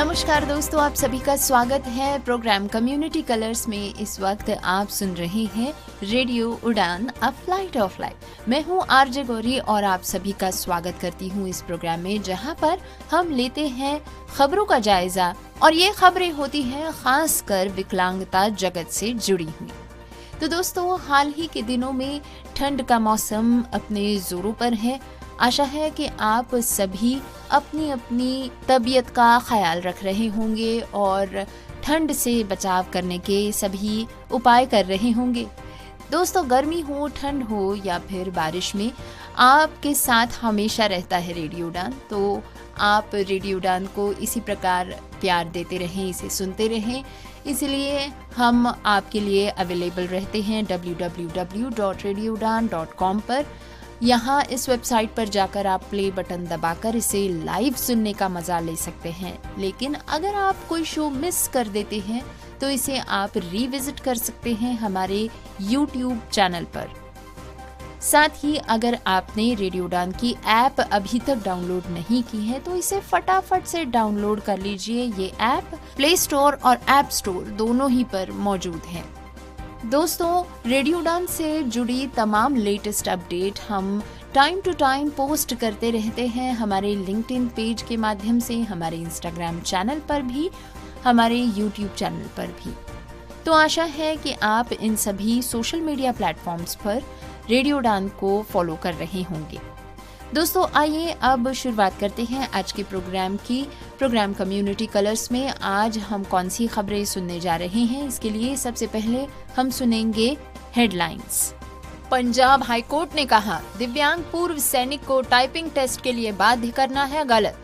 नमस्कार दोस्तों, आप सभी का स्वागत है प्रोग्राम कम्युनिटी कलर्स में। इस वक्त आप सुन रहे हैं रेडियो उड़ान अ फ्लाइट ऑफ लाइफ। मैं हूं आरजे गौरी और आप सभी का स्वागत करती हूं इस प्रोग्राम में, जहां पर हम लेते हैं खबरों का जायजा और ये खबरें होती हैं खास कर विकलांगता जगत से जुड़ी हुई। तो दोस्तों, हाल ही के दिनों में ठंड का मौसम अपने जोरों पर है। आशा है कि आप सभी अपनी अपनी तबीयत का ख्याल रख रहे होंगे और ठंड से बचाव करने के सभी उपाय कर रहे होंगे। दोस्तों, गर्मी हो, ठंड हो या फिर बारिश में आपके साथ हमेशा रहता है रेडियो उड़ान। तो आप रेडियो उड़ान को इसी प्रकार प्यार देते रहें, इसे सुनते रहें। इसलिए हम आपके लिए अवेलेबल रहते हैं www.radioudan.com पर। यहाँ इस वेबसाइट पर जाकर आप प्ले बटन दबाकर इसे लाइव सुनने का मजा ले सकते हैं। लेकिन अगर आप कोई शो मिस कर देते हैं तो इसे आप रिविजिट कर सकते हैं हमारे YouTube चैनल पर। साथ ही अगर आपने रेडियो उड़ान की ऐप अभी तक डाउनलोड नहीं की है तो इसे फटाफट से डाउनलोड कर लीजिए। ये ऐप प्ले स्टोर और ऐप स्टोर दोनों ही पर मौजूद है। दोस्तों, रेडियो उड़ान से जुड़ी तमाम लेटेस्ट अपडेट हम टाइम टू टाइम पोस्ट करते रहते हैं हमारे लिंक्डइन पेज के माध्यम से, हमारे इंस्टाग्राम चैनल पर भी, हमारे यूट्यूब चैनल पर भी। तो आशा है कि आप इन सभी सोशल मीडिया प्लेटफॉर्म्स पर रेडियो उड़ान को फॉलो कर रहे होंगे। दोस्तों, आइए अब शुरुआत करते हैं आज के प्रोग्राम की। प्रोग्राम कम्युनिटी कलर्स में आज हम कौन सी खबरें सुनने जा रहे हैं, इसके लिए सबसे पहले हम सुनेंगे हेडलाइंस। पंजाब हाईकोर्ट ने कहा, दिव्यांग पूर्व सैनिक को टाइपिंग टेस्ट के लिए बाध्य करना है गलत।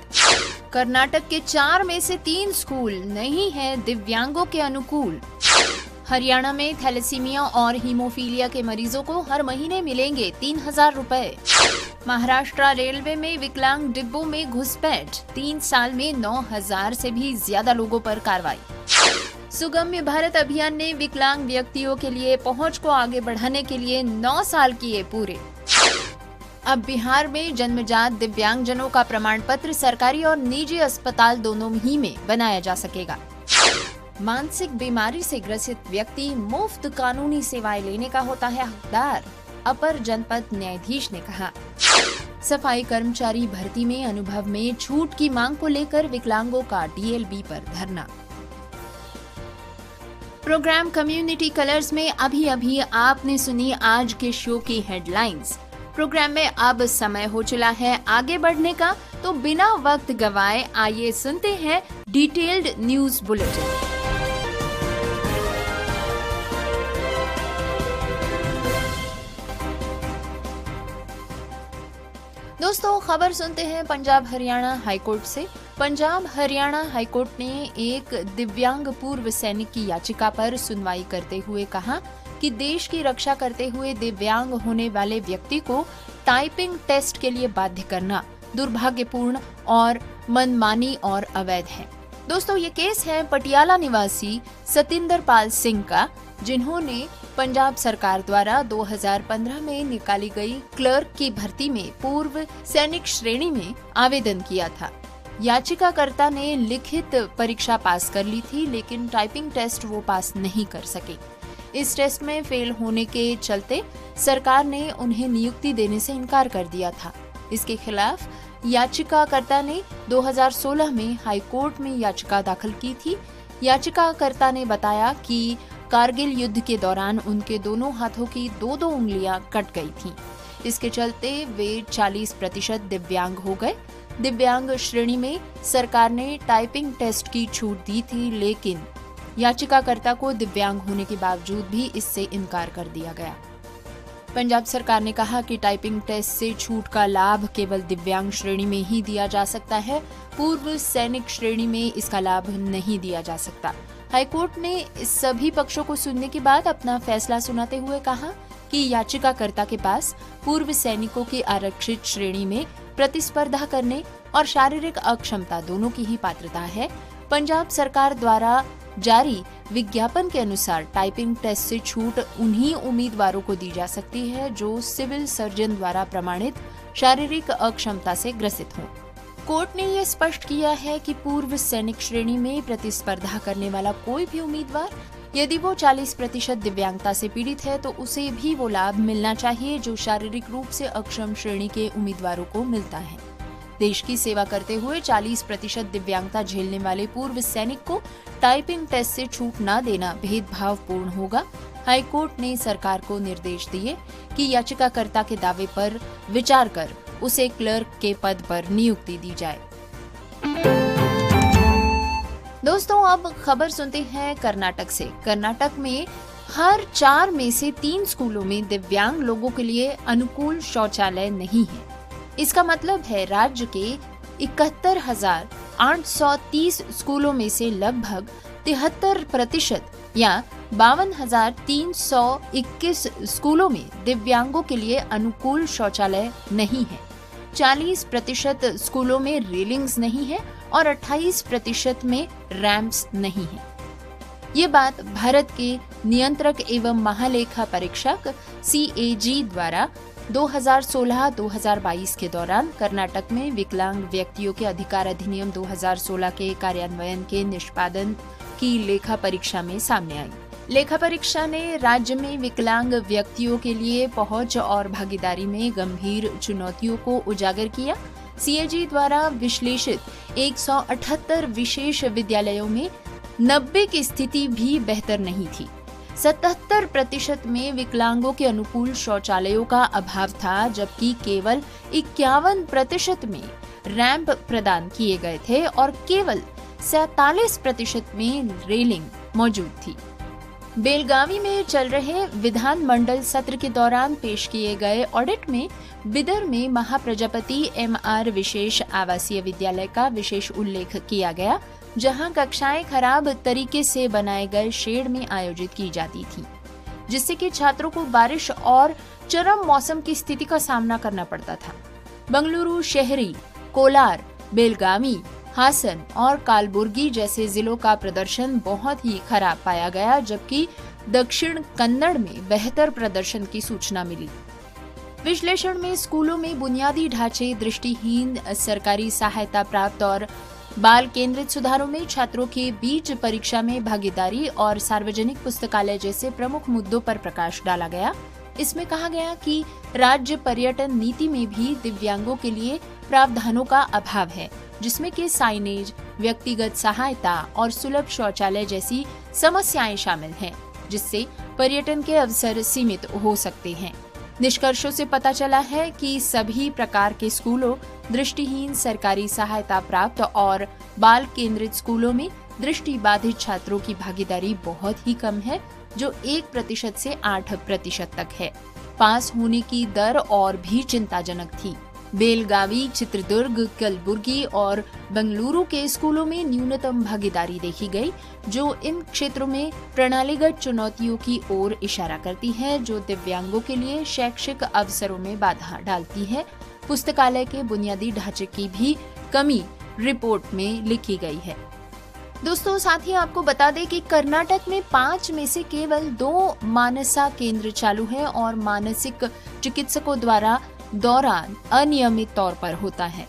कर्नाटक के 4 में से 3 स्कूल नहीं है दिव्यांगों के अनुकूल। हरियाणा में थैलेसीमिया और हीमोफीलिया के मरीजों को हर महीने मिलेंगे 3000 रुपए। महाराष्ट्र रेलवे में विकलांग डिब्बों में घुसपैठ, 3 साल में 9000 से भी ज्यादा लोगों पर कार्रवाई। सुगम्य भारत अभियान ने विकलांग व्यक्तियों के लिए पहुंच को आगे बढ़ाने के लिए 9 साल किए पूरे। अब बिहार में जन्मजात दिव्यांगजनों का प्रमाण पत्र सरकारी और निजी अस्पताल दोनों ही में बनाया जा सकेगा। मानसिक बीमारी से ग्रसित व्यक्ति मुफ्त कानूनी सेवाएं लेने का होता है हकदार, अपर जनपद न्यायाधीश ने कहा। सफाई कर्मचारी भर्ती में अनुभव में छूट की मांग को लेकर विकलांगों का डीएलबी पर धरना। प्रोग्राम कम्युनिटी कलर्स में अभी आपने सुनी आज के शो की हेडलाइंस। प्रोग्राम में अब समय हो चला है आगे बढ़ने का, तो बिना वक्त गवाए आइए सुनते हैं डिटेल्ड न्यूज बुलेटिन। दोस्तों, खबर सुनते हैं पंजाब हरियाणा हाईकोर्ट से। पंजाब हरियाणा हाईकोर्ट ने एक दिव्यांग पूर्व सैनिक की याचिका पर सुनवाई करते हुए कहा कि देश की रक्षा करते हुए दिव्यांग होने वाले व्यक्ति को टाइपिंग टेस्ट के लिए बाध्य करना दुर्भाग्यपूर्ण और मनमानी और अवैध है। दोस्तों, ये केस है पटियाला निवासी सतिंदर पाल सिंह का, जिन्होंने पंजाब सरकार द्वारा 2015 में निकाली गई क्लर्क की भर्ती में पूर्व सैनिक श्रेणी में आवेदन किया था। याचिकाकर्ता ने लिखित परीक्षा पास कर ली थी, लेकिन टाइपिंग टेस्ट वो पास नहीं कर सके। इस टेस्ट में फेल होने के चलते सरकार ने उन्हें नियुक्ति देने से इनकार कर दिया था। इसके खिलाफ याचिकाकर्ता ने 2016 में हाईकोर्ट में याचिका दाखिल की थी। याचिकाकर्ता ने बताया कि कारगिल युद्ध के दौरान उनके दोनों हाथों की 2-2 उंगलियां कट गई थीं। इसके चलते वे 40% दिव्यांग हो गए। दिव्यांग श्रेणी में सरकार ने टाइपिंग टेस्ट की छूट दी थी, लेकिन याचिकाकर्ता को दिव्यांग होने के बावजूद भी इससे इनकार कर दिया गया। पंजाब सरकार ने कहा कि टाइपिंग टेस्ट से छूट का लाभ केवल दिव्यांग श्रेणी में ही दिया जा सकता है, पूर्व सैनिक श्रेणी में इसका लाभ नहीं दिया जा सकता। हाईकोर्ट ने इस सभी पक्षों को सुनने के बाद अपना फैसला सुनाते हुए कहा कि याचिकाकर्ता के पास पूर्व सैनिकों की आरक्षित श्रेणी में प्रतिस्पर्धा करने और शारीरिक अक्षमता दोनों की ही पात्रता है। पंजाब सरकार द्वारा जारी विज्ञापन के अनुसार टाइपिंग टेस्ट से छूट उन्हीं उम्मीदवारों को दी जा सकती है जो सिविल सर्जन द्वारा प्रमाणित शारीरिक अक्षमता से ग्रसित हों। कोर्ट ने यह स्पष्ट किया है कि पूर्व सैनिक श्रेणी में प्रतिस्पर्धा करने वाला कोई भी उम्मीदवार यदि वो 40% दिव्यांगता से पीड़ित है तो उसे भी वो लाभ मिलना चाहिए जो शारीरिक रूप से अक्षम श्रेणी के उम्मीदवारों को मिलता है। देश की सेवा करते हुए 40% दिव्यांगता झेलने वाले पूर्व सैनिक को टाइपिंग टेस्ट से छूट न देना भेदभावपूर्ण होगा। हाईकोर्ट ने सरकार को निर्देश दिए कि याचिकाकर्ता के दावे पर विचार कर उसे क्लर्क के पद पर नियुक्ति दी जाए। दोस्तों, अब खबर सुनते हैं कर्नाटक से। कर्नाटक में हर 4 में से 3 स्कूलों में दिव्यांग लोगों के लिए अनुकूल शौचालय नहीं है। इसका मतलब है राज्य के 71,830 स्कूलों में से लगभग 73% या 52,321 स्कूलों में दिव्यांगों के लिए अनुकूल शौचालय नहीं है। 40% स्कूलों में रेलिंग्स नहीं है और 28% में रैंप्स नहीं है। ये बात भारत के नियंत्रक एवं महालेखा परीक्षक CAG द्वारा 2016-2022 के दौरान कर्नाटक में विकलांग व्यक्तियों के अधिकार अधिनियम 2016 के कार्यान्वयन के निष्पादन की लेखा परीक्षा में सामने आई। लेखा परीक्षा ने राज्य में विकलांग व्यक्तियों के लिए पहुंच और भागीदारी में गंभीर चुनौतियों को उजागर किया। CAG द्वारा विश्लेषित 178 विशेष विद्यालयों में 90 की स्थिति भी बेहतर नहीं थी। 77% में विकलांगों के अनुकूल शौचालयों का अभाव था, जबकि केवल 51% में रैंप प्रदान किए गए थे और केवल 47% में रेलिंग मौजूद थी। बेलगावी में चल रहे विधानमंडल सत्र के दौरान पेश किए गए ऑडिट में बिदर में महाप्रजापति MR विशेष आवासीय विद्यालय का विशेष उल्लेख किया गया, जहां कक्षाएं खराब तरीके से बनाए गए शेड में आयोजित की जाती थी, जिससे कि छात्रों को बारिश और चरम मौसम की स्थिति का सामना करना पड़ता था। बंगलुरु शहरी, कोलार, बेलगावी, हासन और कालबुर्गी जैसे जिलों का प्रदर्शन बहुत ही खराब पाया गया, जबकि दक्षिण कन्नड़ में बेहतर प्रदर्शन की सूचना मिली। विश्लेषण में स्कूलों में बुनियादी ढांचे, दृष्टिहीन, सरकारी सहायता प्राप्त और बाल केंद्रित सुधारों में छात्रों के बीच परीक्षा में भागीदारी और सार्वजनिक पुस्तकालय जैसे प्रमुख मुद्दों पर प्रकाश डाला गया। इसमें कहा गया कि राज्य पर्यटन नीति में भी दिव्यांगों के लिए प्रावधानों का अभाव है, जिसमें कि साइनेज, व्यक्तिगत सहायता और सुलभ शौचालय जैसी समस्याएं शामिल हैं, जिससे पर्यटन के अवसर सीमित हो सकते हैं। निष्कर्षों से पता चला है कि सभी प्रकार के स्कूलों, दृष्टिहीन, सरकारी सहायता प्राप्त और बाल केंद्रित स्कूलों में दृष्टि बाधित छात्रों की भागीदारी बहुत ही कम है, जो 1% से 8% तक है। पास होने की दर और भी चिंताजनक थी। बेलगावी, चित्रदुर्ग, कलबुर्गी और बंगलुरु के स्कूलों में न्यूनतम भागीदारी देखी गई, जो इन क्षेत्रों में प्रणालीगत चुनौतियों की ओर इशारा करती है, जो दिव्यांगों के लिए शैक्षिक अवसरों में बाधा डालती है। पुस्तकालय के बुनियादी ढांचे की भी कमी रिपोर्ट में लिखी गई है। दोस्तों, साथ ही आपको बता दें कि कर्नाटक में 5 में से केवल 2 मानसा केंद्र चालू है और मानसिक चिकित्सकों द्वारा दौरा अनियमित तौर पर होता है।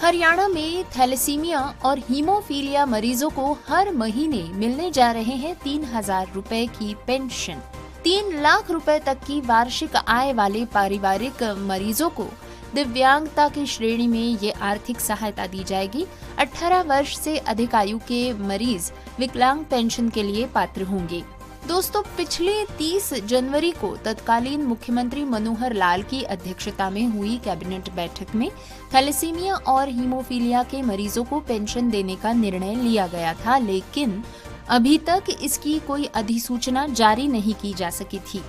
हरियाणा में थैलेसीमिया और हीमोफीलिया मरीजों को हर महीने मिलने जा रहे हैं 3,000 रुपए की पेंशन। 3 लाख रुपए तक की वार्षिक आय वाले पारिवारिक मरीजों को दिव्यांगता की श्रेणी में ये आर्थिक सहायता दी जाएगी। 18 वर्ष से अधिक आयु के मरीज विकलांग पेंशन के लिए पात्र होंगे। दोस्तों, पिछले 30 जनवरी को तत्कालीन मुख्यमंत्री मनोहर लाल की अध्यक्षता में हुई कैबिनेट बैठक में थैलेसीमिया और हीमोफीलिया के मरीजों को पेंशन देने का निर्णय लिया गया था, लेकिन अभी तक इसकी कोई अधिसूचना जारी नहीं की जा सकी थी।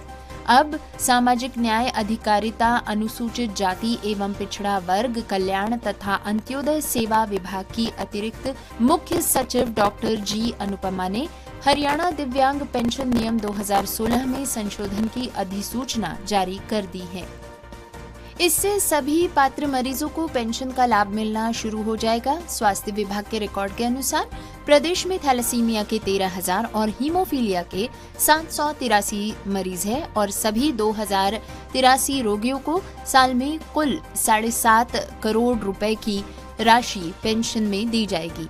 अब सामाजिक न्याय, अधिकारिता, अनुसूचित जाति एवं पिछड़ा वर्ग कल्याण तथा अंत्योदय सेवा विभाग की अतिरिक्त मुख्य सचिव डॉक्टर G अनुपमा ने हरियाणा दिव्यांग पेंशन नियम 2016 में संशोधन की अधिसूचना जारी कर दी है। इससे सभी पात्र मरीजों को पेंशन का लाभ मिलना शुरू हो जाएगा। स्वास्थ्य विभाग के रिकॉर्ड के अनुसार प्रदेश में थैलेसीमिया के 13,000 और हीमोफीलिया के 783 मरीज हैं और सभी 2000 83 रोगियों को साल में कुल 7.5 करोड़ रुपए की राशि पेंशन में दी जाएगी।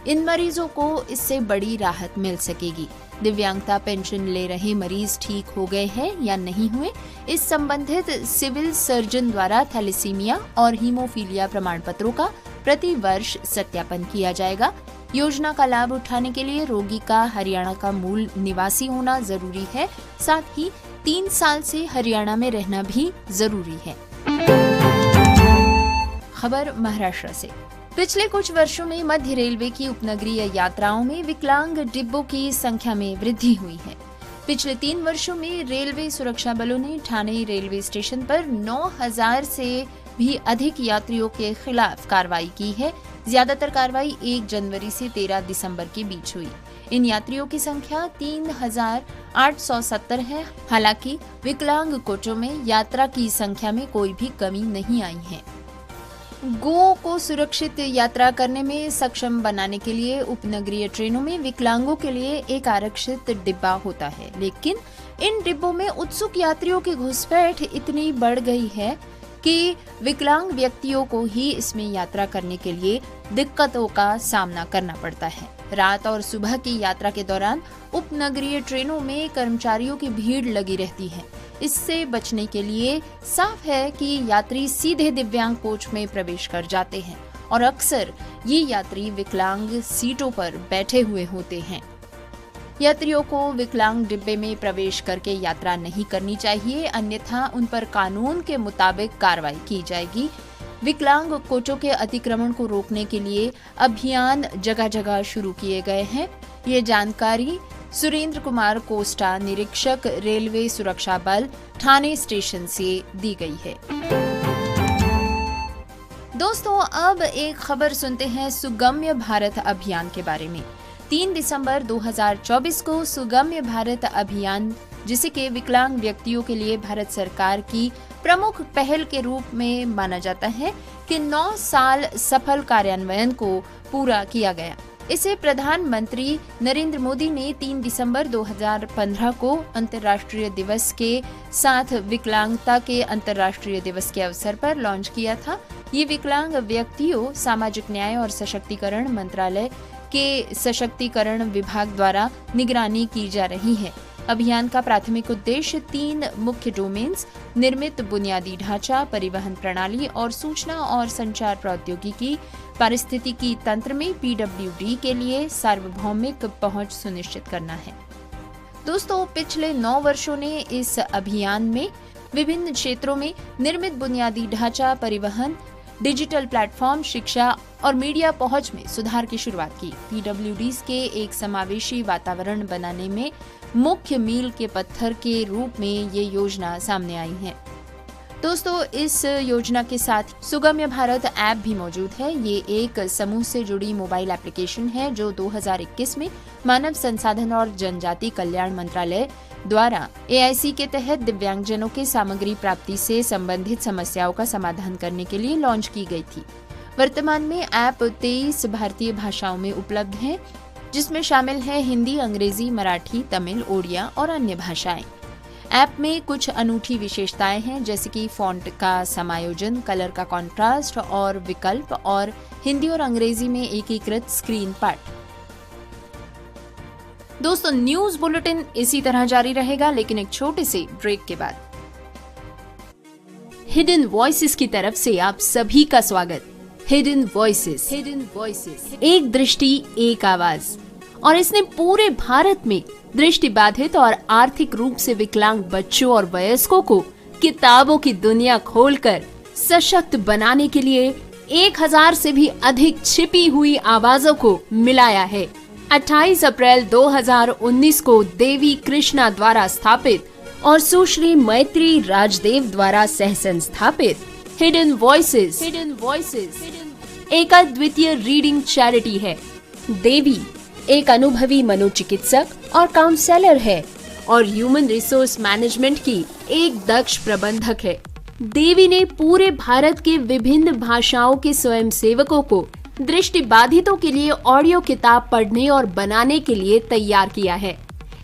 इन मरीजों को इससे बड़ी राहत मिल सकेगी। दिव्यांगता पेंशन ले रहे मरीज ठीक हो गए हैं या नहीं हुए, इस संबंधित सिविल सर्जन द्वारा थैलेसीमिया और हीमोफीलिया प्रमाण पत्रों का प्रति वर्ष सत्यापन किया जाएगा। योजना का लाभ उठाने के लिए रोगी का हरियाणा का मूल निवासी होना जरूरी है, साथ ही 3 साल से हरियाणा में रहना भी जरूरी है। खबर महाराष्ट्र से। पिछले कुछ वर्षों में मध्य रेलवे की उपनगरीय यात्राओं में विकलांग डिब्बों की संख्या में वृद्धि हुई है। पिछले 3 वर्षों में रेलवे सुरक्षा बलों ने ठाणे रेलवे स्टेशन पर 9,000 से भी अधिक यात्रियों के खिलाफ कार्रवाई की है। ज्यादातर कार्रवाई 1 जनवरी से 13 दिसंबर के बीच हुई। इन यात्रियों की संख्या 3,870 है। हालांकि विकलांग कोचों में यात्रा की संख्या में कोई भी कमी नहीं आई है। गो को सुरक्षित यात्रा करने में सक्षम बनाने के लिए उपनगरीय ट्रेनों में विकलांगों के लिए एक आरक्षित डिब्बा होता है, लेकिन इन डिब्बों में उत्सुक यात्रियों की घुसपैठ इतनी बढ़ गई है कि विकलांग व्यक्तियों को ही इसमें यात्रा करने के लिए दिक्कतों का सामना करना पड़ता है। रात और सुबह की यात्रा के दौरान उपनगरीय ट्रेनों में कर्मचारियों की भीड़ लगी रहती है। इससे बचने के लिए साफ है कि यात्री सीधे दिव्यांग कोच में प्रवेश कर जाते हैं और अक्सर ये यात्री विकलांग सीटों पर बैठे हुए होते हैं। यात्रियों को विकलांग डिब्बे में प्रवेश करके यात्रा नहीं करनी चाहिए, अन्यथा उन पर कानून के मुताबिक कार्रवाई की जाएगी। विकलांग कोचों के अतिक्रमण को रोकने के लिए अभियान जगह जगह शुरू किए गए हैं। ये जानकारी सुरेंद्र कुमार कोस्टा, निरीक्षक रेलवे सुरक्षा बल, ठाणे स्टेशन से दी गई है। दोस्तों, अब एक खबर सुनते हैं सुगम्य भारत अभियान के बारे में। 3 दिसंबर 2024 को सुगम्य भारत अभियान, जिसे के विकलांग व्यक्तियों के लिए भारत सरकार की प्रमुख पहल के रूप में माना जाता है, कि 9 साल सफल कार्यान्वयन को पूरा किया गया। इसे प्रधानमंत्री नरेंद्र मोदी ने 3 दिसंबर 2015 को अंतर्राष्ट्रीय दिवस के साथ विकलांगता के अंतर्राष्ट्रीय दिवस के अवसर पर लॉन्च किया था। ये विकलांग व्यक्तियों सामाजिक न्याय और सशक्तिकरण मंत्रालय के सशक्तिकरण विभाग द्वारा निगरानी की जा रही है। अभियान का प्राथमिक उद्देश्य 3 मुख्य डोमेन्स, निर्मित बुनियादी ढांचा, परिवहन प्रणाली और सूचना और संचार प्रौद्योगिकी, पारिस्थितिकी तंत्र में PWD के लिए सार्वभौमिक पहुंच सुनिश्चित करना है। दोस्तों, पिछले 9 वर्षों ने इस अभियान में विभिन्न क्षेत्रों में निर्मित बुनियादी ढांचा, परिवहन, डिजिटल प्लेटफॉर्म, शिक्षा और मीडिया पहुंच में सुधार की शुरुआत की। PWDs के एक समावेशी वातावरण बनाने में मुख्य मील के पत्थर के रूप में ये योजना सामने आई है। दोस्तों, इस योजना के साथ सुगम्य भारत ऐप भी मौजूद है। ये एक समूह से जुड़ी मोबाइल एप्लीकेशन है जो 2021 में मानव संसाधन और जनजाति कल्याण मंत्रालय द्वारा AIC के तहत दिव्यांगजनों के सामग्री प्राप्ति से संबंधित समस्याओं का समाधान करने के लिए लॉन्च की गई थी। वर्तमान में ऐप 23 भारतीय भाषाओं में उपलब्ध है, जिसमें शामिल है हिंदी, अंग्रेजी, मराठी, तमिल, ओडिया और अन्य भाषाएं। ऐप में कुछ अनूठी विशेषताएं हैं, जैसे कि फॉन्ट का समायोजन, कलर का कॉन्ट्रास्ट और विकल्प, और हिंदी और अंग्रेजी में एकीकृत स्क्रीन पाठ। दोस्तों, न्यूज बुलेटिन इसी तरह जारी रहेगा, लेकिन एक छोटे से ब्रेक के बाद। हिडन वॉइसेस की तरफ से आप सभी का स्वागत। हिडन वॉइसेस, एक दृष्टि एक आवाज, और इसने पूरे भारत में दृष्टिबाधित और आर्थिक रूप से विकलांग बच्चों और वयस्कों को किताबों की दुनिया खोलकर सशक्त बनाने के लिए 1000 से भी अधिक छिपी हुई आवाजों को मिलाया है। 28 अप्रैल 2019 को देवी कृष्णा द्वारा स्थापित और सुश्री मैत्री राजदेव द्वारा सह संस्थापित हिडन वॉइसेस एक अद्वितीय रीडिंग चैरिटी है। देवी एक अनुभवी मनोचिकित्सक और काउंसलर है और ह्यूमन रिसोर्स मैनेजमेंट की एक दक्ष प्रबंधक है। देवी ने पूरे भारत के विभिन्न भाषाओं के स्वयंसेवकों को दृष्टिबाधितों के लिए ऑडियो किताब पढ़ने और बनाने के लिए तैयार किया है।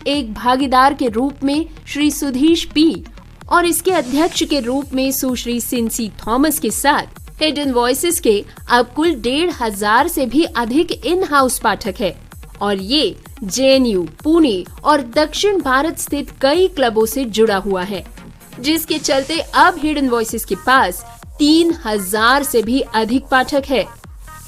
एक भागीदार के रूप में श्री सुधीश पी और इसके अध्यक्ष के रूप में सुश्री सिंसी थॉमस के साथ हिडन वॉइसेस के अब कुल 1,500 से भी अधिक इन हाउस पाठक है और ये JNU, पुणे और दक्षिण भारत स्थित कई क्लबों से जुड़ा हुआ है, जिसके चलते अब हिडन वॉइसेस के पास 3,000 से भी अधिक पाठक है।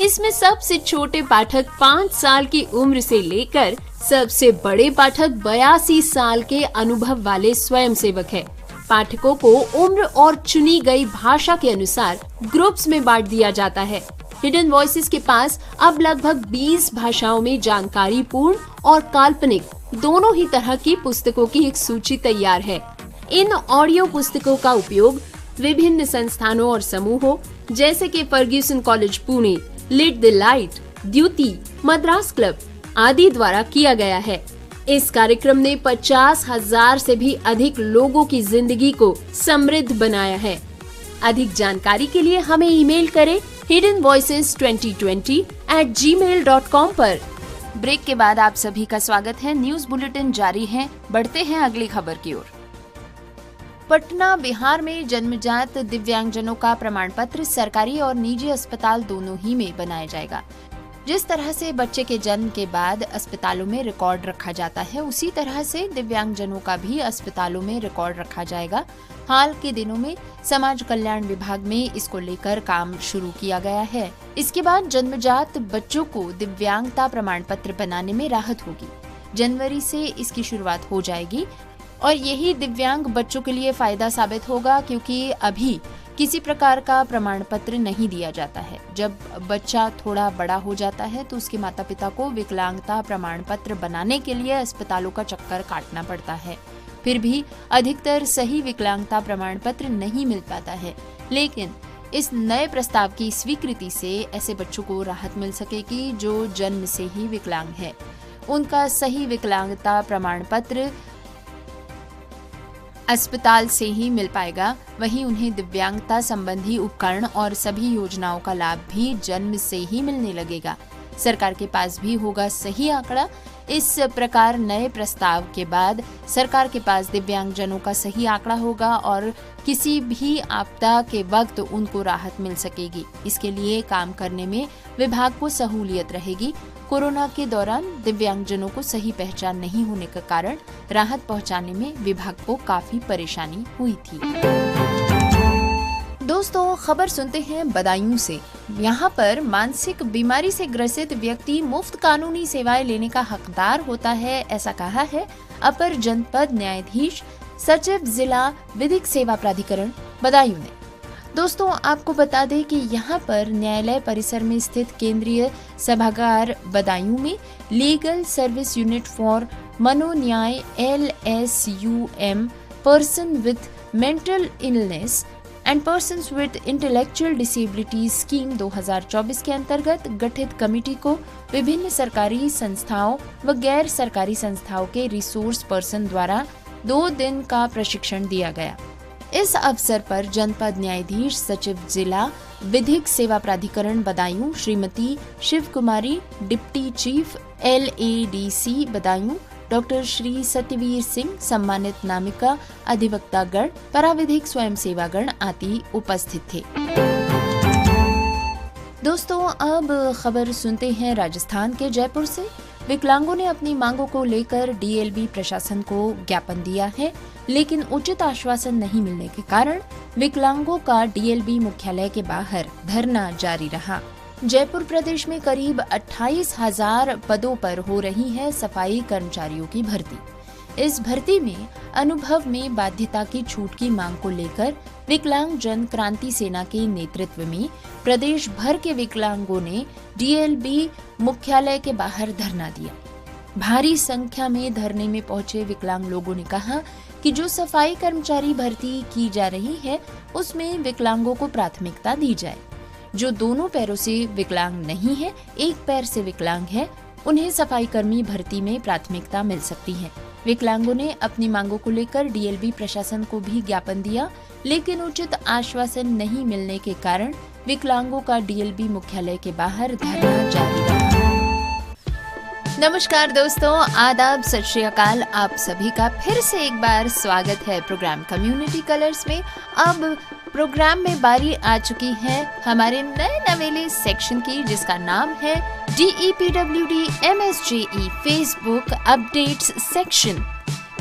इसमें सबसे छोटे पाठक 5 साल की उम्र से लेकर सबसे बड़े पाठक 82 साल के अनुभव वाले स्वयंसेवक है। पाठकों को उम्र और चुनी गई भाषा के अनुसार ग्रुप्स में बांट दिया जाता है। हिडन वॉइसेस के पास अब लगभग 20 भाषाओं में जानकारी पूर्ण और काल्पनिक दोनों ही तरह की पुस्तकों की एक सूची तैयार है। इन ऑडियो पुस्तकों का उपयोग विभिन्न संस्थानों और समूहों जैसे कि Fergusson college Pune, lit the light, Dyuti, Madras club आदि द्वारा किया गया है। इस कार्यक्रम ने 50,000 से भी अधिक लोगों की जिंदगी को समृद्ध बनाया है। अधिक जानकारी के लिए हमें ईमेल करें hiddenvoices2020@gmail.com पर। ब्रेक के बाद आप सभी का स्वागत है। न्यूज बुलेटिन जारी है। बढ़ते हैं अगली खबर की ओर। पटना, बिहार में जन्मजात दिव्यांगजनों का प्रमाण पत्र सरकारी और निजी अस्पताल दोनों ही में बनाया जाएगा। जिस तरह से बच्चे के जन्म के बाद अस्पतालों में रिकॉर्ड रखा जाता है, उसी तरह से दिव्यांगजनों का भी अस्पतालों में रिकॉर्ड रखा जाएगा। हाल के दिनों में समाज कल्याण विभाग में इसको लेकर काम शुरू किया गया है। इसके बाद जन्मजात बच्चों को दिव्यांगता प्रमाण पत्र बनाने में राहत होगी। जनवरी से इसकी शुरुआत हो जाएगी और यही दिव्यांग बच्चों के लिए फायदा साबित होगा, क्योंकि अभी किसी प्रकार का प्रमाण पत्र नहीं दिया जाता है। जब बच्चा थोड़ा बड़ा हो जाता है तो उसके माता पिता को विकलांगता प्रमाण पत्र बनाने के लिए अस्पतालों का चक्कर काटना पड़ता है। फिर भी अधिकतर सही विकलांगता प्रमाण पत्र नहीं मिल पाता है। लेकिन इस नए प्रस्ताव की स्वीकृति से ऐसे बच्चों को राहत मिल सकेगी जो जन्म से ही विकलांग है। उनका सही विकलांगता प्रमाण पत्र अस्पताल से ही मिल पाएगा। वहीं उन्हें दिव्यांगता संबंधी उपकरण और सभी योजनाओं का लाभ भी जन्म से ही मिलने लगेगा। सरकार के पास भी होगा सही आंकड़ा। इस प्रकार नए प्रस्ताव के बाद सरकार के पास दिव्यांगजनों का सही आंकड़ा होगा और किसी भी आपदा के वक्त उनको राहत मिल सकेगी। इसके लिए काम करने में विभाग को सहूलियत रहेगी। कोरोना के दौरान दिव्यांगजनों को सही पहचान नहीं होने के कारण राहत पहुंचाने में विभाग को काफी परेशानी हुई थी। दोस्तों, खबर सुनते हैं बदायूं से। यहाँ पर मानसिक बीमारी से ग्रसित व्यक्ति मुफ्त कानूनी सेवाएं लेने का हकदार होता है, ऐसा कहा है अपर जनपद न्यायाधीश सचिव जिला विधिक सेवा प्राधिकरण बदायूं ने। दोस्तों, आपको बता दें कि यहाँ पर न्यायालय परिसर में स्थित केंद्रीय सभागार बदायूं में लीगल सर्विस यूनिट फॉर मनोन्याय LSUM person with mental illness and persons with intellectual disability scheme 2024 के अंतर्गत गठित कमेटी को विभिन्न सरकारी संस्थाओं व गैर सरकारी संस्थाओं के रिसोर्स पर्सन द्वारा 2 दिन का प्रशिक्षण दिया गया। इस अवसर पर जनपद न्यायाधीश सचिव जिला विधिक सेवा प्राधिकरण Badaun Shrimati Shiv Kumari, deputy chief LADC Badaun doctor Shri Satyavir Singh, सम्मानित नामिका अधिवक्तागण, पराविधिक स्वयंसेवागण आदि उपस्थित थे। दोस्तों, अब खबर सुनते हैं राजस्थान के जयपुर से। विकलांगों ने अपनी मांगों को लेकर DLB प्रशासन को ज्ञापन दिया है, लेकिन उचित आश्वासन नहीं मिलने के कारण विकलांगों का DLB मुख्यालय के बाहर धरना जारी रहा। जयपुर प्रदेश में करीब 28,000 पदों पर हो रही है सफाई कर्मचारियों की भर्ती। इस भर्ती में अनुभव में बाध्यता की छूट की मांग को लेकर विकलांग जन क्रांति सेना के नेतृत्व में प्रदेश भर के विकलांगों ने DLB मुख्यालय के बाहर धरना दिया। भारी संख्या में धरने में पहुंचे विकलांग लोगों ने कहा कि जो सफाई कर्मचारी भर्ती की जा रही है उसमें विकलांगों को प्राथमिकता दी जाए। जो दोनों पैरों से विकलांग नहीं है, एक पैर से विकलांग है, उन्हें सफाई कर्मी भर्ती में प्राथमिकता मिल सकती है। विकलांगों ने अपनी मांगों को लेकर DLB प्रशासन को भी ज्ञापन दिया, लेकिन उचित आश्वासन नहीं मिलने के कारण विकलांगों का DLB मुख्यालय के बाहर धरना जारी रहा। नमस्कार दोस्तों, आदाब, सत श्री अकाल। आप सभी का फिर से एक बार स्वागत है प्रोग्राम कम्युनिटी कलर्स में। अब प्रोग्राम में बारी आ चुकी है हमारे नए नवेले सेक्शन की, जिसका नाम है DEPWD MSJE Facebook updates section.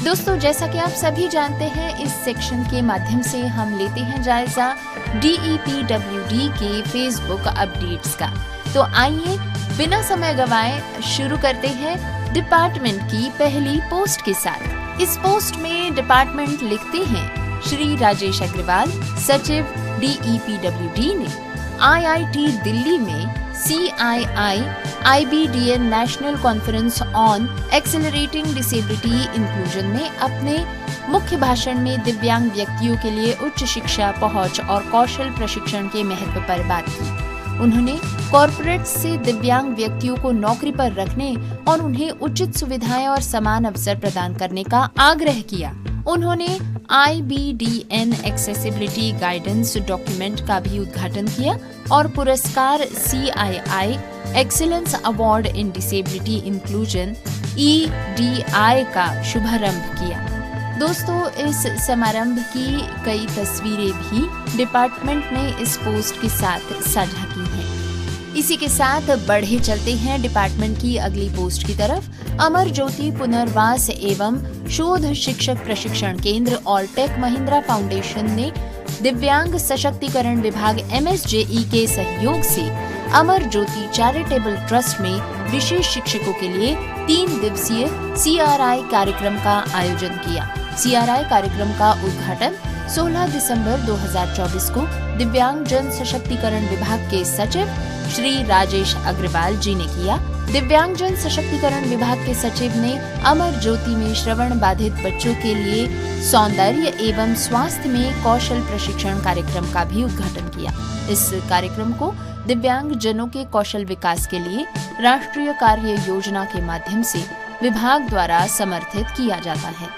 दोस्तों, जैसा कि आप सभी जानते हैं, इस सेक्शन के माध्यम से हम लेते हैं जायजा DEPWD के फेसबुक अपडेट्स का। तो आइए बिना समय गवाए शुरू करते हैं डिपार्टमेंट की पहली पोस्ट के साथ। इस पोस्ट में डिपार्टमेंट लिखते हैं, श्री राजेश अग्रवाल, सचिव DEPWD ने IIT दिल्ली में CII IBDN national conference on accelerating disability inclusion में अपने मुख्य भाषण में दिव्यांग व्यक्तियों के लिए उच्च शिक्षा पहुंच और कौशल प्रशिक्षण के महत्व पर बात की। उन्होंने कॉरपोरेट से दिव्यांग व्यक्तियों को नौकरी पर रखने और उन्हें उचित सुविधाएं और समान अवसर प्रदान करने का आग्रह किया। उन्होंने IBDN एक्सेसिबिलिटी गाइडेंस डॉक्यूमेंट का भी उद्घाटन किया और पुरस्कार CII excellence award in disability inclusion EDI का शुभारंभ किया। दोस्तों, इस समारंभ की कई तस्वीरें भी डिपार्टमेंट ने इस पोस्ट के साथ साझा की हैं। इसी के साथ बढ़े चलते हैं डिपार्टमेंट की अगली पोस्ट की तरफ। अमर ज्योति पुनर्वास एवं शोध शिक्षक प्रशिक्षण केंद्र और टेक महिंद्रा फाउंडेशन ने दिव्यांग सशक्तिकरण विभाग MSJE के सहयोग से अमर ज्योति चैरिटेबल ट्रस्ट में विशेष शिक्षकों के लिए 3 दिवसीय CRI कार्यक्रम का आयोजन किया। CRI कार्यक्रम का उद्घाटन 16 दिसंबर 2024 को दिव्यांग जन सशक्तिकरण विभाग के सचिव श्री राजेश अग्रवाल जी ने किया। दिव्यांग जन सशक्तिकरण विभाग के सचिव ने अमर ज्योति में श्रवण बाधित बच्चों के लिए सौंदर्य एवं स्वास्थ्य में कौशल प्रशिक्षण कार्यक्रम का भी उद्घाटन किया। इस कार्यक्रम को दिव्यांग जनों के कौशल विकास के लिए राष्ट्रीय कार्य योजना के माध्यम से विभाग द्वारा समर्थित किया जाता है।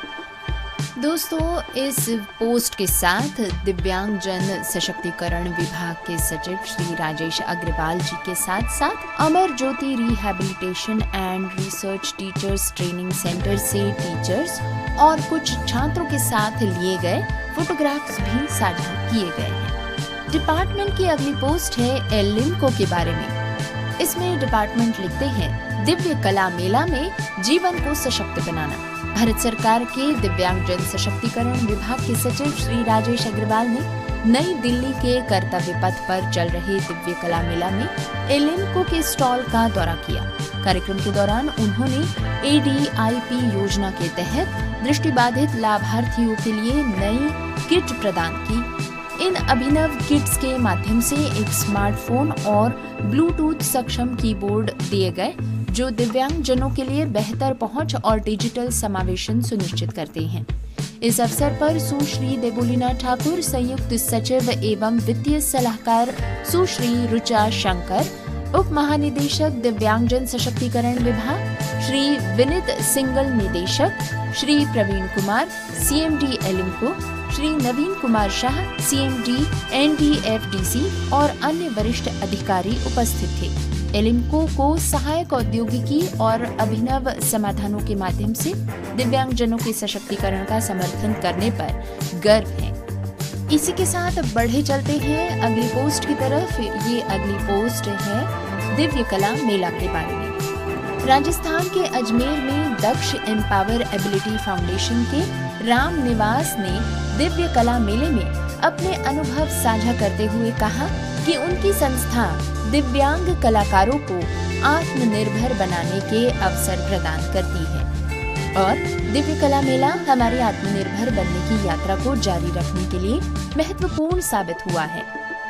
दोस्तों, इस पोस्ट के साथ दिव्यांग जन सशक्तिकरण विभाग के सचिव श्री राजेश अग्रवाल जी के साथ साथ Amar Jyoti rehabilitation and research teachers training centre से टीचर्स और कुछ छात्रों के साथ लिए गए फोटोग्राफ्स भी साझा किए गए हैं। डिपार्टमेंट की अगली पोस्ट है एलिम्को के बारे में। इसमें डिपार्टमेंट लिखते हैं, दिव्य कला मेला में जीवन को सशक्त बनाना। भारत सरकार के दिव्यांग जन सशक्तिकरण विभाग के सचिव श्री राजेश अग्रवाल ने नई दिल्ली के कर्तव्य पथ पर चल रहे दिव्य कला मेला में एलिम्को के स्टॉल का दौरा किया। कार्यक्रम के दौरान उन्होंने ADIP योजना के तहत दृष्टिबाधित लाभार्थियों के लिए नई किट प्रदान की। इन अभिनव किट्स के माध्यम से एक स्मार्टफोन और ब्लूटूथ सक्षम कीबोर्ड दिए गए, जो दिव्यांग जनों के लिए बेहतर पहुंच और डिजिटल समावेशन सुनिश्चित करते हैं। इस अवसर पर सुश्री देबोलीना ठाकुर, संयुक्त सचिव एवं वित्तीय सलाहकार सुश्री रुचा शंकर, उप महानिदेशक दिव्यांगजन सशक्तिकरण विभाग श्री विनित सिंगल, निदेशक श्री प्रवीण कुमार CMD एलिम्को, श्री नवीन कुमार शाह CMD NDFDC और अन्य वरिष्ठ अधिकारी उपस्थित थे। एलिम्को को सहायक औद्योगिकी और अभिनव समाधानों के माध्यम से दिव्यांग जनों के सशक्तिकरण का समर्थन करने पर गर्व है। इसी के साथ बढ़े चलते हैं अगली पोस्ट की तरफ। ये अगली पोस्ट है दिव्य कला मेला के बारे में। राजस्थान के अजमेर में दक्ष एम्पावर एबिलिटी फाउंडेशन के राम निवास ने दिव्य कला मेले में अपने अनुभव साझा करते हुए कहा कि उनकी संस्था दिव्यांग कलाकारों को आत्मनिर्भर बनाने के अवसर प्रदान करती है और दिव्य कला मेला हमारे आत्मनिर्भर बनने की यात्रा को जारी रखने के लिए महत्वपूर्ण साबित हुआ है।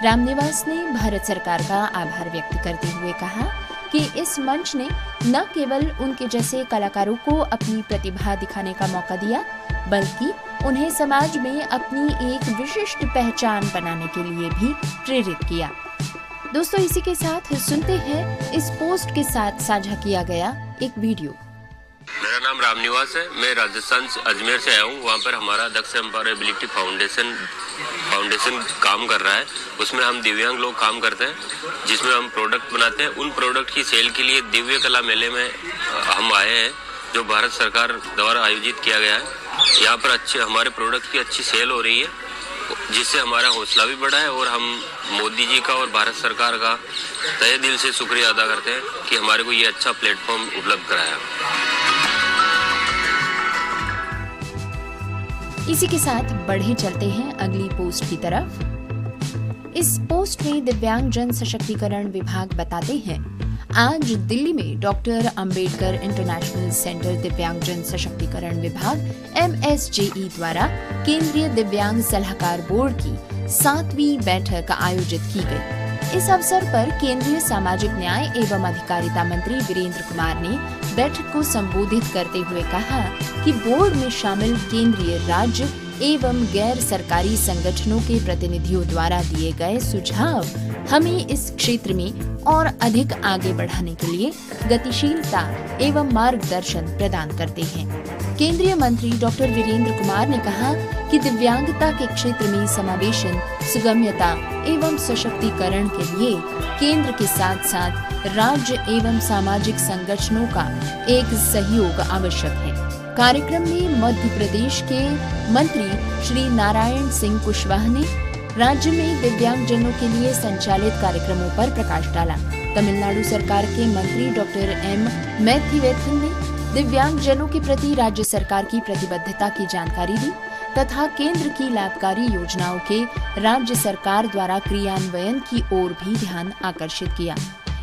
रामनिवास ने भारत सरकार का आभार व्यक्त करते हुए कहा कि इस मंच ने न केवल उनके जैसे कलाकारों को अपनी प्रतिभा दिखाने का मौका दिया, बल्कि उन्हें समाज में अपनी एक विशिष्ट पहचान बनाने के लिए भी प्रेरित किया। दोस्तों, इसी के साथ सुनते हैं इस पोस्ट के साथ साझा किया गया एक वीडियो। मेरा नाम रामनिवास है। मैं राजस्थान अजमेर से आया हूँ। वहाँ पर हमारा दक्ष एम्पावर एबिलिटी फाउंडेशन फाउंडेशन काम कर रहा है, उसमें हम दिव्यांग लोग काम करते हैं, जिसमें हम प्रोडक्ट बनाते हैं। उन प्रोडक्ट की सेल के लिए दिव्य कला मेले में हम आए हैं, जो भारत सरकार द्वारा आयोजित किया गया है। यहाँ पर हमारे प्रोडक्ट की अच्छी सेल हो रही है, जिससे हमारा हौसला भी बढ़ा है और हम मोदी जी का और भारत सरकार का तहे दिल से शुक्रिया अदा करते हैं कि हमारे को ये अच्छा प्लेटफॉर्म उपलब्ध कराया। इसी के साथ बढ़े चलते हैं अगली पोस्ट की तरफ। इस पोस्ट में दिव्यांग जन सशक्तिकरण विभाग बताते हैं, आज दिल्ली में डॉक्टर अंबेडकर इंटरनेशनल सेंटर दिव्यांग जन सशक्तिकरण विभाग MSJE द्वारा केंद्रीय दिव्यांग सलाहकार बोर्ड की 7वीं बैठक आयोजित की गई। इस अवसर पर केंद्रीय सामाजिक न्याय एवं अधिकारिता मंत्री वीरेंद्र कुमार ने बैठक को संबोधित करते हुए कहा कि बोर्ड में शामिल केंद्रीय, राज्य एवं गैर सरकारी संगठनों के प्रतिनिधियों द्वारा दिए गए सुझाव हमें इस क्षेत्र में और अधिक आगे बढ़ाने के लिए गतिशीलता एवं मार्गदर्शन प्रदान करते हैं। केंद्रीय मंत्री डॉक्टर वीरेंद्र कुमार ने कहा कि दिव्यांगता के क्षेत्र में समावेशन, सुगम्यता एवं सशक्तिकरण के लिए केंद्र के साथ साथ राज्य एवं सामाजिक संगठनों का एक सहयोग आवश्यक है। कार्यक्रम में मध्य प्रदेश के मंत्री श्री नारायण सिंह कुशवाहा ने राज्य में दिव्यांगजनों के लिए संचालित कार्यक्रमों पर प्रकाश डाला। तमिलनाडु सरकार के मंत्री डॉक्टर M. मैथ्यूवेथन ने दिव्यांगजनों के प्रति राज्य सरकार की प्रतिबद्धता की जानकारी दी तथा केंद्र की लाभकारी योजनाओं के राज्य सरकार द्वारा क्रियान्वयन की ओर भी ध्यान आकर्षित किया।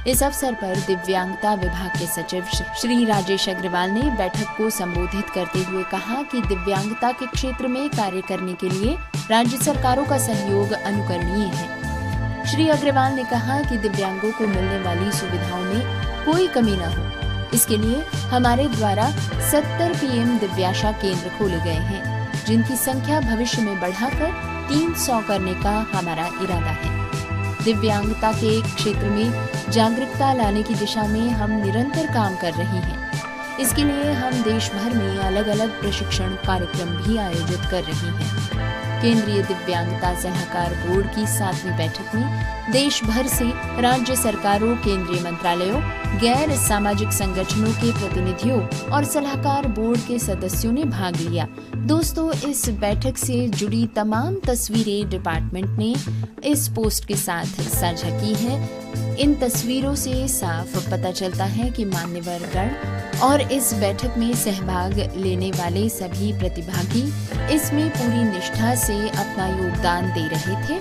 इस अवसर पर दिव्यांगता विभाग के सचिव श्री राजेश अग्रवाल ने बैठक को संबोधित करते हुए कहा कि दिव्यांगता के क्षेत्र में कार्य करने के लिए राज्य सरकारों का सहयोग अनुकरणीय है। श्री अग्रवाल ने कहा कि दिव्यांगों को मिलने वाली सुविधाओं में कोई कमी न हो, इसके लिए हमारे द्वारा 70 PM दिव्याशा केंद्र खोले गए हैं, जिनकी संख्या भविष्य में बढ़ाकर 300 करने का हमारा इरादा है। दिव्यांगता के क्षेत्र में जागरूकता लाने की दिशा में हम निरंतर काम कर रहे हैं। इसके लिए हम देश भर में अलग अलग प्रशिक्षण कार्यक्रम भी आयोजित कर रहे हैं। केंद्रीय दिव्यांगता सलाहकार बोर्ड की 7वीं बैठक में देश भर से राज्य सरकारों, केंद्रीय मंत्रालयों, गैर सामाजिक संगठनों के प्रतिनिधियों और सलाहकार बोर्ड के सदस्यों ने भाग लिया। दोस्तों, इस बैठक से जुड़ी तमाम तस्वीरें डिपार्टमेंट ने इस पोस्ट के साथ साझा की हैं। इन तस्वीरों से साफ पता चलता है कि मान्यवर गण और इस बैठक में सहभाग लेने वाले सभी प्रतिभागी इसमें पूरी निष्ठा से अपना योगदान दे रहे थे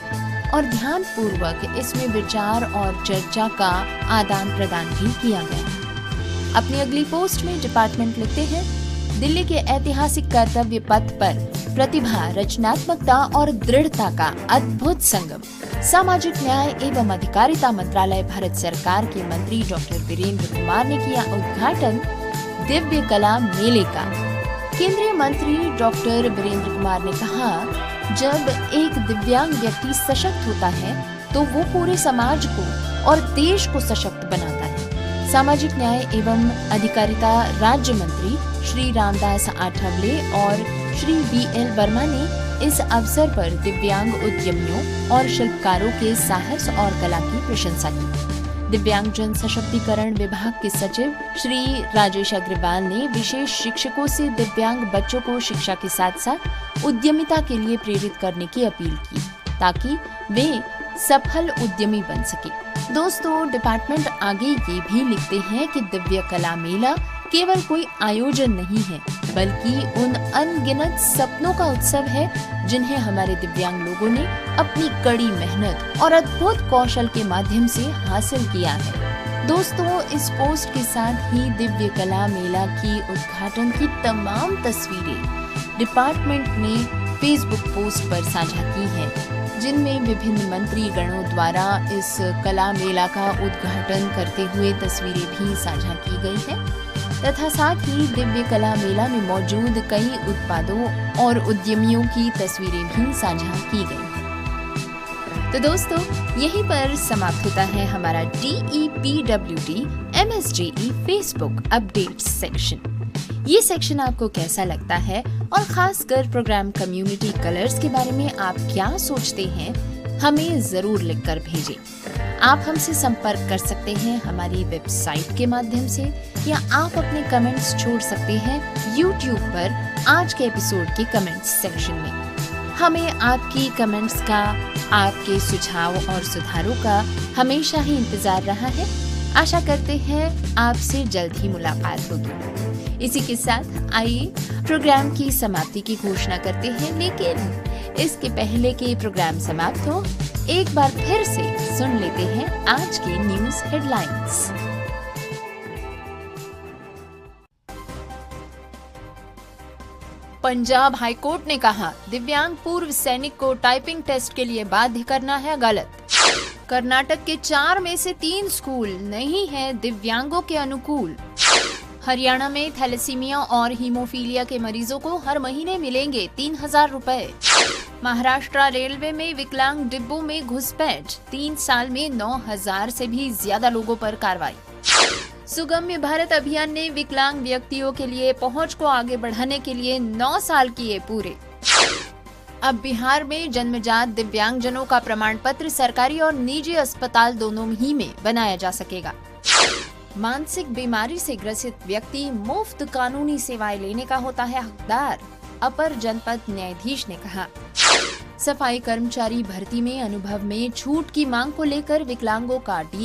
और ध्यान पूर्वक इसमें विचार और चर्चा का आदान प्रदान भी किया गया। अपनी अगली पोस्ट में डिपार्टमेंट लिखते हैं, दिल्ली के ऐतिहासिक कर्तव्य पथ पर प्रतिभा, रचनात्मकता और दृढ़ता का अद्भुत संगम। सामाजिक न्याय एवं अधिकारिता मंत्रालय, भारत सरकार के मंत्री डॉक्टर वीरेंद्र कुमार ने किया उद्घाटन दिव्य कला मेले का। केंद्रीय मंत्री डॉक्टर वीरेंद्र कुमार ने कहा, जब एक दिव्यांग व्यक्ति सशक्त होता है तो वो पूरे समाज को और देश को सशक्त बनाता है। सामाजिक न्याय एवं अधिकारिता राज्य मंत्री श्री रामदास आठवले और श्री BL वर्मा ने इस अवसर पर दिव्यांग उद्यमियों और शिल्पकारों के साहस और कला की प्रशंसा की। दिव्यांग जन सशक्तिकरण विभाग के सचिव श्री राजेश अग्रवाल ने विशेष शिक्षकों से दिव्यांग बच्चों को शिक्षा के साथ साथ उद्यमिता के लिए प्रेरित करने की अपील की, ताकि वे सफल उद्यमी बन सके। दोस्तों, डिपार्टमेंट आगे ये भी लिखते हैं कि दिव्य कला मेला केवल कोई आयोजन नहीं है, बल्कि उन अनगिनत सपनों का उत्सव है जिन्हें हमारे दिव्यांग लोगों ने अपनी कड़ी मेहनत और अद्भुत कौशल के माध्यम से हासिल किया है। दोस्तों, इस पोस्ट के साथ ही दिव्य कला मेला की उद्घाटन की तमाम तस्वीरें डिपार्टमेंट ने फेसबुक पोस्ट पर साझा की हैं, जिनमें विभिन्न मंत्री गणों द्वारा इस कला मेला का उद्घाटन करते हुए तस्वीरें भी साझा की गई हैं तथा साथ ही दिव्य कला मेला में मौजूद कई उत्पादों और उद्यमियों की तस्वीरें भी साझा की गई। तो दोस्तों, यहीं पर समाप्त होता है हमारा DEPWD MSJE Facebook update section. ये सेक्शन आपको कैसा लगता है और खासकर प्रोग्राम कम्युनिटी कलर्स के बारे में आप क्या सोचते हैं, हमें जरूर लिखकर भेजें। आप हमसे संपर्क कर सकते हैं हमारी वेबसाइट के माध्यम से, या आप अपने कमेंट्स छोड़ सकते हैं YouTube पर आज के एपिसोड के कमेंट्स सेक्शन में। हमें आपकी कमेंट्स का, आपके सुझाव और सुधारों का हमेशा ही इंतजार रहा है। आशा करते हैं आपसे जल्द ही मुलाकात होगी। इसी के साथ आइए प्रोग्राम की समाप्ति की घोषणा करते हैं, लेकिन इसके पहले कि प्रोग्राम समाप्त हो, एक बार फिर से सुन लेते हैं आज की न्यूज हेडलाइंस। पंजाब हाईकोर्ट ने कहा, दिव्यांग पूर्व सैनिक को टाइपिंग टेस्ट के लिए बाध्य करना है गलत। कर्नाटक के 4 में से 3 स्कूल नहीं है दिव्यांगों के अनुकूल। हरियाणा में थैलेसीमिया और हीमोफीलिया के मरीजों को हर महीने मिलेंगे 3000 रुपए। महाराष्ट्र रेलवे में विकलांग डिब्बों में घुसपैठ, 3 साल में 9000 से भी ज्यादा लोगों पर कार्रवाई। सुगम्य भारत अभियान ने विकलांग व्यक्तियों के लिए पहुंच को आगे बढ़ाने के लिए 9 साल किए पूरे। अब बिहार में जन्मजात दिव्यांगजनों का प्रमाण पत्र सरकारी और निजी अस्पताल दोनों ही में बनाया जा सकेगा। मानसिक बीमारी से ग्रसित व्यक्ति मुफ्त कानूनी सेवाएं लेने का होता है हकदार, अपर जनपद न्यायाधीश ने कहा। सफाई कर्मचारी भर्ती में अनुभव में छूट की मांग को लेकर विकलांगों का DL